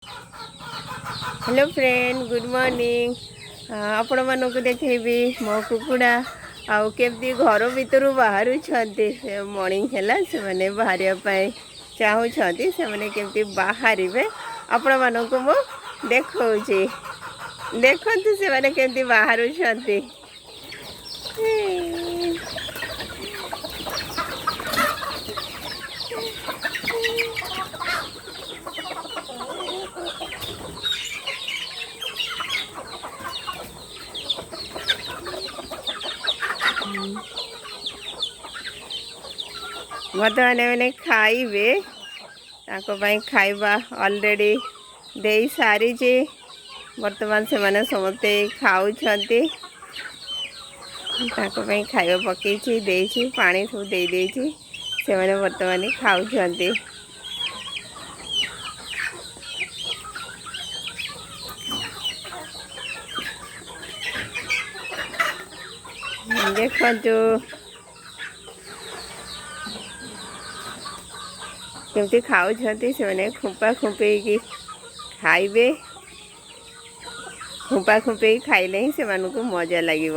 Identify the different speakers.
Speaker 1: Hello friend good morning. आपण मानक देखेबी मो कुकुड़ा आउ केमती घर भितर बाहर मॉर्निंग है से मैंने बाहर चाहूँगी से मैंने केमती बाहर आपण मानक मु देखा देखते से मैंने केमती बाहर बर्तमान मैंने खाइबे खाइबा ऑलरेडी दे सारी बर्तमान से माने समस्ते खाऊँ खाइबा पकई देसी पानी सब दे से मैंने बर्तमान खाऊँ देखो केमती खाऊँ से मैंने खुंपा खुंपे खाइबे खुंपा खुंपे खाइले ही से मजा लगे।